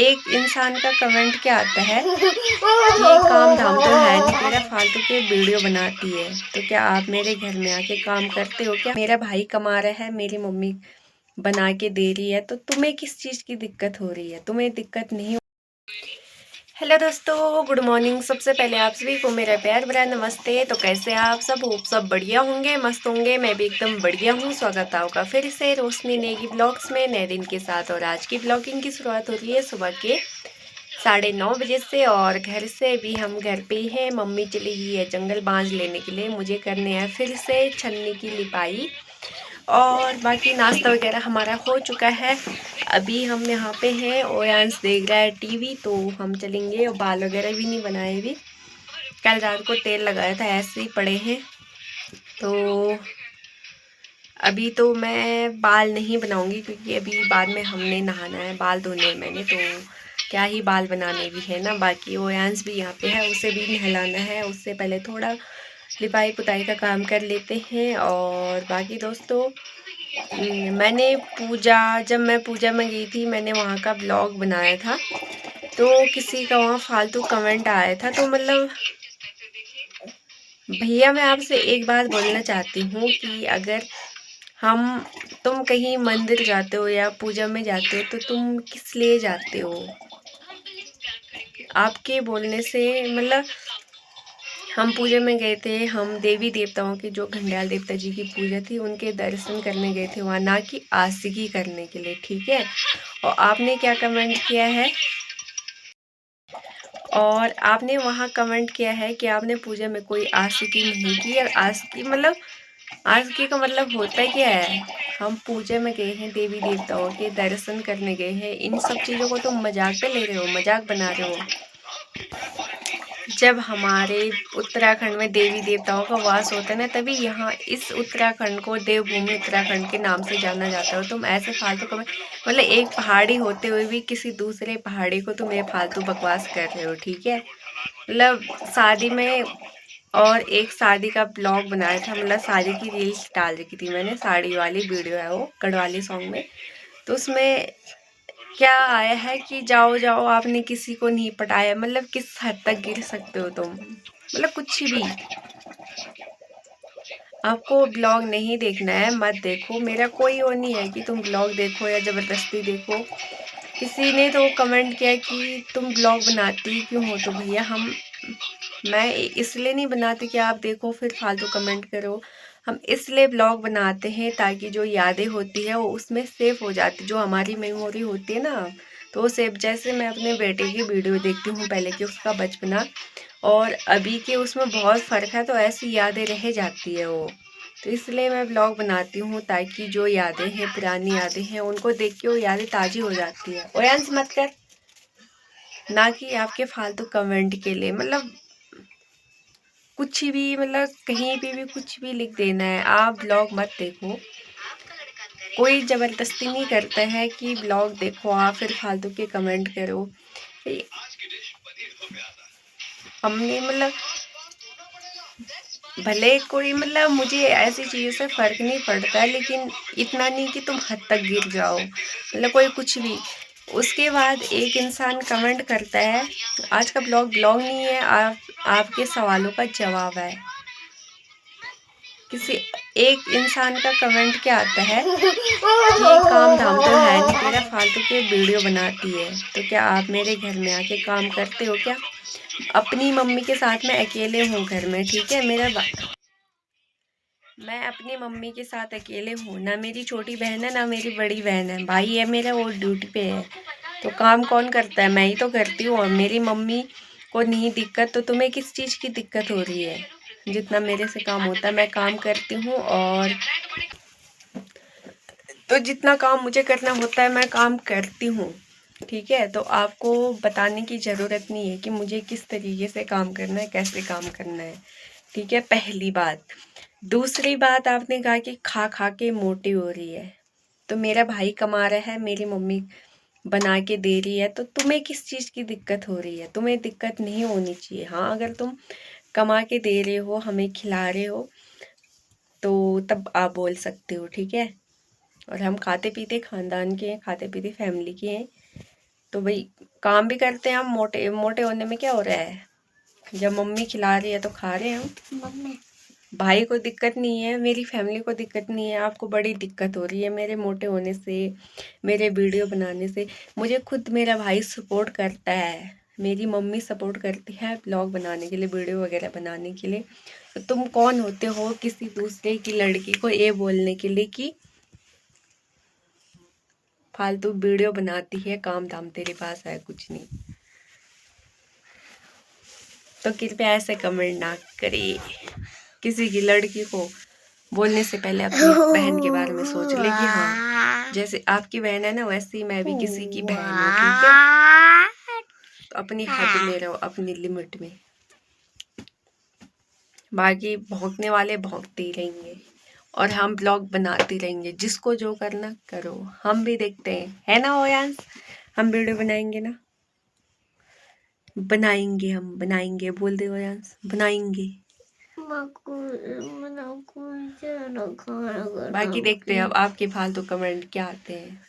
एक इंसान का कमेंट क्या आता है कि काम धाम तो है नहीं तेरा, फालतू के वीडियो बनाती है। तो क्या आप मेरे घर में आके काम करते हो क्या? मेरा भाई कमा रहा है, मेरी मम्मी बना के दे रही है, तो तुम्हें किस चीज़ की दिक्कत हो रही है? तुम्हें दिक्कत नहीं? हेलो दोस्तों, गुड मॉर्निंग। सबसे पहले आप सभी को मेरा प्यार भरा नमस्ते। तो कैसे आप सब? होप सब बढ़िया होंगे, मस्त होंगे। मैं भी एकदम बढ़िया हूँ। स्वागत है आपका फिर से रोशनी नेगी ब्लॉग्स में नए दिन के साथ। और आज की ब्लॉगिंग की शुरुआत हो रही है सुबह के 9:30 बजे से। और घर से भी हम घर पे ही हैं। मम्मी चली गई है जंगल बांझ लेने के लिए। मुझे करने हैं फिर से छन्नी की लिपाई। और बाकी नाश्ता वगैरह हमारा हो चुका है। अभी हम यहाँ पे हैं। ओयांश देख रहा है टीवी, तो हम चलेंगे। और बाल वगैरह भी नहीं बनाए भी, कल रात को तेल लगाया था, ऐसे ही पड़े हैं। तो अभी तो मैं बाल नहीं बनाऊंगी, क्योंकि अभी बाद में हमने नहाना है, बाल धोने हैं मैंने, तो क्या ही बाल बनाने भी है ना। बाकी ओयांश भी यहाँ पे है, उसे भी नहलाना है। उससे पहले थोड़ा लिपाई पुताई का काम कर लेते हैं। और बाकी दोस्तों, मैंने जब मैं पूजा में गई थी, मैंने वहाँ का ब्लॉग बनाया था। तो किसी का वहाँ फालतू कमेंट आया था। तो मतलब भैया, मैं आपसे एक बात बोलना चाहती हूँ कि अगर तुम कहीं मंदिर जाते हो या पूजा में जाते हो, तो तुम किस लिए जाते हो? आपके बोलने से मतलब, हम पूजा में गए थे, हम देवी देवताओं की, जो घंडियाल देवता जी की पूजा थी, उनके दर्शन करने गए थे वहाँ, ना कि आशिकी करने के लिए, ठीक है। और आपने क्या कमेंट किया है? और आपने वहाँ कमेंट किया है कि आपने पूजा में कोई आशिकी नहीं की। और आशिकी मतलब, आशिकी का मतलब होता क्या है? हम पूजा में गए हैं, देवी देवताओं के दर्शन करने गए हैं। इन सब चीज़ों को तुम मजाक पे ले रहे हो, मजाक बना रहे हो। जब हमारे उत्तराखंड में देवी देवताओं का वास होता है ना, तभी यहाँ इस उत्तराखंड को देवभूमि उत्तराखंड के नाम से जाना जाता है। तुम ऐसे फालतू का मतलब, एक पहाड़ी होते हुए भी किसी दूसरे पहाड़ी को तुम ये फालतू बकवास कर रहे हो, ठीक है। मतलब शादी में, और एक शादी का ब्लॉग बनाया था, मतलब शादी की रील्स डाल रखी थी मैंने, साड़ी वाली वीडियो है वो, गढ़वाली सॉन्ग में। तो उसमें क्या आया है कि जाओ जाओ, आपने किसी को नहीं पटाया। मतलब किस हद तक गिर सकते हो तुम? मतलब कुछ भी। आपको ब्लॉग नहीं देखना है, मत देखो। मेरा कोई वो नहीं है कि तुम ब्लॉग देखो या ज़बरदस्ती देखो। किसी ने तो कमेंट किया कि तुम ब्लॉग बनाती क्यों हो? तो भैया, मैं इसलिए नहीं बनाती कि आप देखो फिर फालतू कमेंट करो। हम इसलिए ब्लॉग बनाते हैं ताकि जो यादें होती है वो उसमें सेव हो जाती, जो हमारी मेमोरी होती है ना, तो वो सेव। जैसे मैं अपने बेटे की वीडियो देखती हूँ पहले की, उसका बचपना और अभी के, उसमें बहुत फ़र्क है। तो ऐसी यादें रह जाती है वो। तो इसलिए मैं ब्लॉग बनाती हूँ, ताकि जो यादें हैं, पुरानी यादें हैं, उनको देख के वो यादें ताज़ी हो जाती है। ओयांश मत कर, ना कि आपके फालतू कमेंट के लिए। मतलब कुछ भी, मतलब कहीं पे भी कुछ भी लिख देना है। आप ब्लॉग मत देखो। कोई ज़बरदस्ती नहीं करता है कि ब्लॉग देखो आप फिर फालतू के कमेंट करो। हमने मतलब, भले कोई, मतलब मुझे ऐसी चीज़ों से फ़र्क नहीं पड़ता है, लेकिन इतना नहीं कि तुम हद तक गिर जाओ। मतलब कोई कुछ भी, उसके बाद एक इंसान कमेंट करता है। आज का ब्लॉग नहीं है, आपके सवालों का जवाब है। किसी एक इंसान का कमेंट क्या आता है कि काम धाम तो है नहीं तेरा, फालतू के वीडियो बनाती है। तो क्या आप मेरे घर में आके काम करते हो क्या? अपनी मम्मी के साथ मैं अकेले हूँ घर में, ठीक है। मैं अपनी मम्मी के साथ अकेले हूँ। ना मेरी छोटी बहन है, ना मेरी बड़ी बहन है। भाई है मेरा, वो ड्यूटी पे है। तो काम कौन करता है? मैं ही तो करती हूँ। और मेरी मम्मी को नहीं दिक्कत, तो तुम्हें किस चीज़ की दिक्कत हो रही है? जितना मेरे से काम होता है मैं काम करती हूँ। और तो जितना काम मुझे करना होता है मैं काम करती हूँ, ठीक है। तो आपको बताने की ज़रूरत नहीं है कि मुझे किस तरीके से काम करना है, कैसे काम करना है, ठीक है। पहली बात। दूसरी बात, आपने कहा कि खा खा के मोटी हो रही है। तो मेरा भाई कमा रहा है, मेरी मम्मी बना के दे रही है, तो तुम्हें किस चीज़ की दिक्कत हो रही है? तुम्हें दिक्कत नहीं होनी चाहिए। हाँ, अगर तुम कमा के दे रहे हो, हमें खिला रहे हो, तो तब आप बोल सकते हो, ठीक है। और हम खाते पीते खानदान के हैं, खाते पीते फैमिली के हैं। तो भाई काम भी करते हैं हम। मोटे मोटे होने में क्या हो रहा है, जब मम्मी खिला रही है तो खा रहे हैं हम। भाई को दिक्कत नहीं है, मेरी फैमिली को दिक्कत नहीं है, आपको बड़ी दिक्कत हो रही है मेरे मोटे होने से, मेरे वीडियो बनाने से। मुझे खुद मेरा भाई सपोर्ट करता है, मेरी मम्मी सपोर्ट करती है ब्लॉग बनाने के लिए, वीडियो वगैरह बनाने के लिए। तो तुम कौन होते हो किसी दूसरे की लड़की को ये बोलने के लिए कि फालतू वीडियो बनाती है, काम धाम तेरे पास है कुछ नहीं। तो कृपया ऐसे कमेंट ना करिए। किसी की लड़की को बोलने से पहले अपनी बहन के बारे में सोच ले कि हाँ, जैसे आपकी बहन है ना, वैसे ही मैं भी किसी की बहन हूँ, ठीक है। तो अपनी हद में रहो, अपनी लिमिट में। बाकी भौंकने वाले भौंकते ही रहेंगे और हम ब्लॉग बनाते रहेंगे। जिसको जो करना करो, हम भी देखते हैं, है ना ओयांश? हम वीडियो बनाएंगे ना, बनाएंगे, हम बनाएंगे। बोल दे ओयांश, बनाएंगे। बाकी देखते हैं अब आपके फालतू कमेंट क्या आते हैं,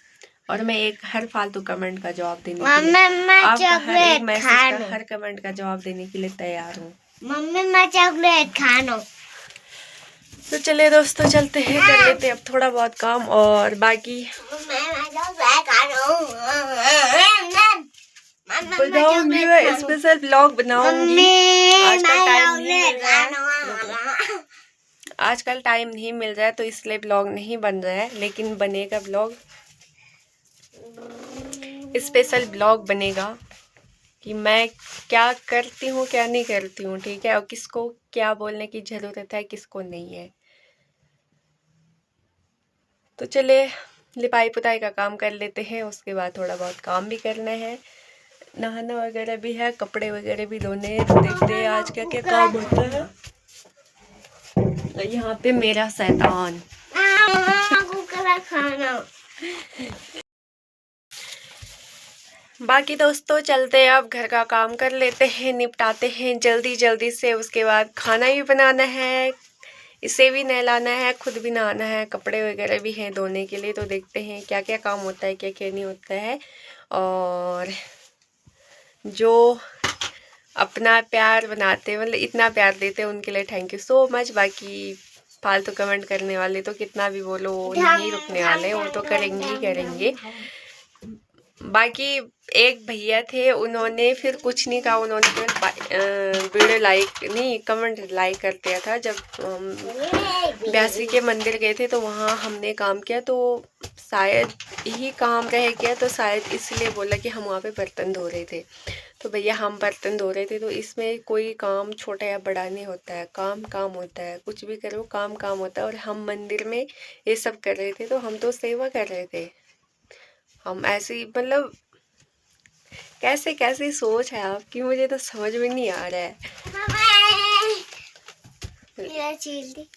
और मैं हर फालतू कमेंट का जवाब देने के लिए, आपका हर एक मैसेज का, हर कमेंट का जवाब देने के लिए तैयार हूँ। मम्मी मैं चॉकलेट खाना। तो चलिए दोस्तों, चलते हैं, कर लेते हैं अब थोड़ा बहुत काम, और बाकी बनाऊंगी, मैं स्पेशल ब्लॉग बनाऊंगी। आजकल टाइम नहीं मिल रहा है तो इसलिए ब्लॉग नहीं बन रहा है, लेकिन बनेगा ब्लॉग, स्पेशल ब्लॉग बनेगा कि मैं क्या करती हूँ क्या नहीं करती हूँ, ठीक है, और किसको क्या बोलने की ज़रूरत है, किसको नहीं है। तो चलिए लिपाई पुताई का काम कर लेते हैं, उसके बाद थोड़ा बहुत काम भी करना है, नहाना वगैरह भी है, कपड़े वगैरह भी धोने हैं। तो देखते हैं आज क्या क्या काम होता है। यहाँ पे मेरा शैतान बाकी दोस्तों चलते हैं, अब घर का काम कर लेते हैं, निपटाते हैं जल्दी जल्दी से। उसके बाद खाना भी बनाना है, इसे भी नहलाना है, खुद भी नहाना है, कपड़े वगैरह भी हैं धोने के लिए। तो देखते हैं क्या क्या काम होता है, क्या क्या नहीं होता है। और जो अपना प्यार बनाते, मतलब इतना प्यार देते हैं, उनके लिए थैंक यू सो मच। बाकी फालतू कमेंट करने वाले तो कितना भी बोलो वो नहीं रुकने वाले, वो तो करेंगे ही करेंगे। बाकी एक भैया थे, उन्होंने फिर कुछ नहीं कहा, उन्होंने वीडियो लाइक नहीं, कमेंट लाइक कर दिया था। जब हम ब्यासी के मंदिर गए थे तो वहाँ हमने काम किया, तो शायद यही काम रह गया, तो शायद इसलिए बोला कि हम वहाँ पे बर्तन धो रहे थे। तो भैया हम बर्तन धो रहे थे, तो इसमें कोई काम छोटा या बड़ा नहीं होता है, काम काम होता है, कुछ भी करो काम काम होता है। और हम मंदिर में ये सब कर रहे थे, तो हम तो सेवा कर रहे थे, हम ऐसे ही, मतलब कैसे कैसे सोच है आपकी, मुझे तो समझ में नहीं आ रहा है।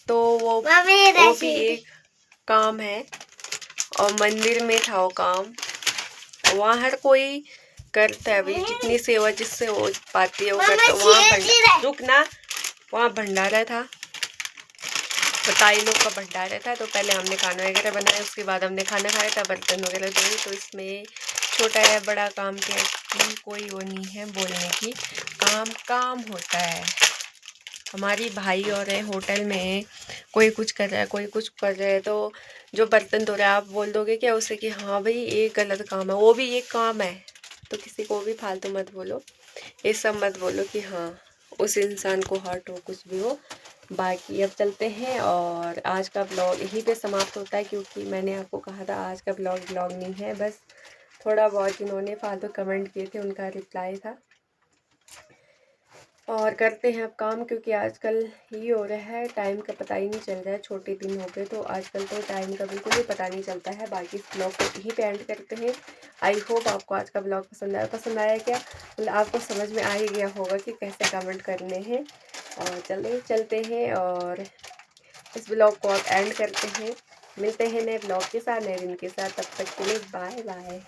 तो वो भी एक काम है, और मंदिर में था वो काम, वहाँ हर कोई करता है, अभी जितनी सेवा जिससे हो पाती है वो करता है। वहाँ रुकना, वहाँ भंडारा था, बताई लोग का भंडारा था। तो पहले हमने खाना वगैरह बनाया, उसके बाद हमने खाना खाया था, बर्तन वगैरह धोए। तो इसमें छोटा या बड़ा काम के कोई वो नहीं है बोलने की, काम काम होता है। हमारी भाई और है होटल में, कोई कुछ कर रहा है, कोई कुछ कर रहा है, तो जो बर्तन धो रहा है आप बोल दोगे क्या उसे कि हाँ भाई ये गलत काम है, वो भी एक काम है। तो किसी को भी फालतू मत बोलो, ये सब मत बोलो कि हाँ उस इंसान को हर्ट हो, कुछ भी हो। बाकी अब चलते हैं, और आज का ब्लॉग यहीं पे समाप्त होता है, क्योंकि मैंने आपको कहा था आज का ब्लॉग नहीं है, बस थोड़ा बहुत जिन्होंने फालतू कमेंट किए थे उनका रिप्लाई था। और करते हैं अब काम, क्योंकि आजकल ये हो रहा है, टाइम का पता ही नहीं चल रहा है। छोटे दिन हो गए तो आजकल तो टाइम का बिल्कुल ही पता नहीं चलता है। बाकी इस ब्लॉग को यहीं पे एंड करते हैं। आई होप आपको आज का ब्लॉग पसंद आया क्या, मतलब आपको समझ में आ ही गया होगा कि कैसे कमेंट करने हैं। और चलते हैं, और इस ब्लॉग को आप एंड करते हैं। मिलते हैं नए ब्लॉग के साथ, नए दिन के साथ, तब तक के लिए बाय बाय।